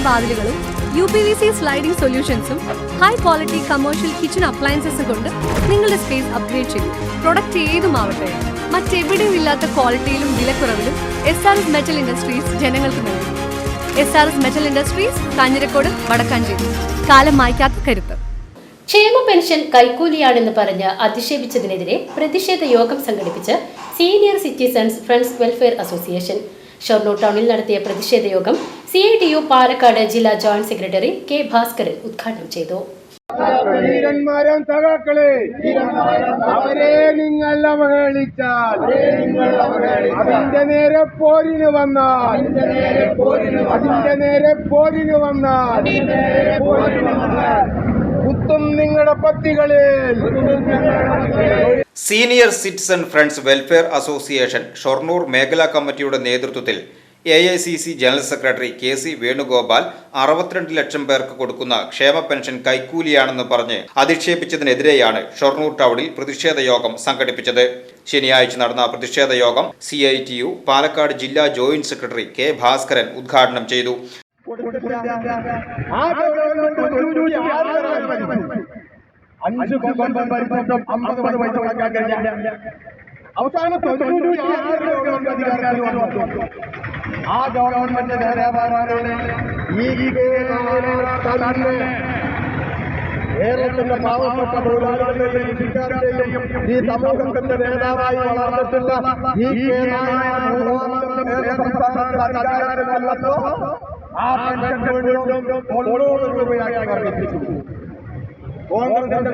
വാതിലുകളും UPVC sliding സൊല്യൂഷൻസും high quality commercial kitchen അപ്ലയൻസസും കൊണ്ട് നിങ്ങളുടെ സ്പേസ് അപ്ഗ്രേഡ് ചെയ്യും. പ്രൊഡക്റ്റ് ഏതുമാവട്ടെ, മറ്റെവിടെയും ഇല്ലാത്ത ക്വാളിറ്റിയിലും വിലക്കുറവിലും SRS മെറ്റൽ ഇൻഡസ്ട്രീസ് ജനങ്ങൾക്ക് നൽകും. SRS metal industries, Kanjirakode, Vadakkanchery. കാലം മായ്ക്കാത്ത കരുത്ത്. ക്ഷേമ പെൻഷൻ കൈക്കൂലിയാണെന്ന് പറഞ്ഞ് അധിക്ഷേപിച്ചതിനെതിരെ പ്രതിഷേധ യോഗം സംഘടിപ്പിച്ച് senior citizens friends welfare association. Shoranur ടൗണിൽ നടത്തിയ പ്രതിഷേധ യോഗം CITU പാലക്കാട് ജില്ലാ ജോയിന്റ് സെക്രട്ടറി K. ഭാസ്കരൻ ഉദ്ഘാടനം ചെയ്തു. വീരന്മാരും സഖാക്കളെ, അവരെ നിങ്ങൾ അവഹേളിച്ചാൽ അതിന്റെ നേരെ പോരിന് വന്നാൽ കുത്തും നിങ്ങളുടെ പത്തികളിൽ. Senior citizen friends welfare association Shoranur മേഖലാ കമ്മിറ്റിയുടെ നേതൃത്വത്തിൽ AICC general secretary KC Venugopal 62 lakh പേർക്ക് കൊടുക്കുന്ന ക്ഷേമ പെൻഷൻ കൈക്കൂലിയാണെന്ന് പറഞ്ഞ് അധിക്ഷേപിച്ചതിനെതിരെയാണ് ഷൊർണൂർ ടൗണിൽ പ്രതിഷേധ യോഗം സംഘടിപ്പിച്ചത്. ശനിയാഴ്ച നടന്ന പ്രതിഷേധ യോഗം CITU പാലക്കാട് ജില്ലാ ജോയിന്റ് സെക്രട്ടറി K. ഭാസ്കരൻ ഉദ്ഘാടനം ചെയ്തു. അവസാന ആ ഗവൺമെന്റ് കേരളത്തിന്റെ പാവപ്പെട്ട തൊഴിലാളികളെയും കൃഷിക്കാരുടെയും ഈ സമൂഹത്തിന്റെ നേതാവായി വളർന്നിട്ടുള്ള ആ പെൻഷൻ വീണ്ടും 90 രൂപയാക്കി വർദ്ധിപ്പിച്ചു. കോൺഗ്രസിന്റെ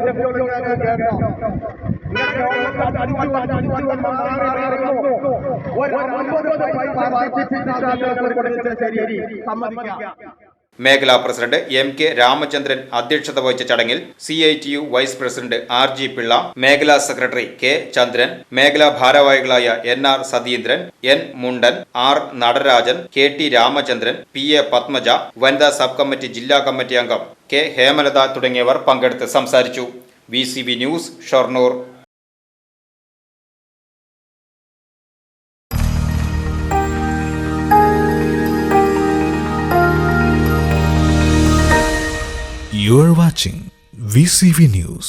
മേഖലാ പ്രസിഡന്റ് MK രാമചന്ദ്രൻ അധ്യക്ഷത വഹിച്ച ചടങ്ങിൽ CITU vice president RG Pillai, മേഖലാ സെക്രട്ടറി K. ചന്ദ്രൻ, മേഖലാ ഭാരവാഹികളായ NR Satheendran, N. മുണ്ടൻ, R. Natarajan, KT Ramachandran, PA Padmaja, വനിതാ സബ് കമ്മിറ്റി ജില്ലാ കമ്മിറ്റി അംഗം K. ഹേമലത തുടങ്ങിയവർ പങ്കെടുത്ത് സംസാരിച്ചു. VCV news, Shoranur. You are watching VCV News.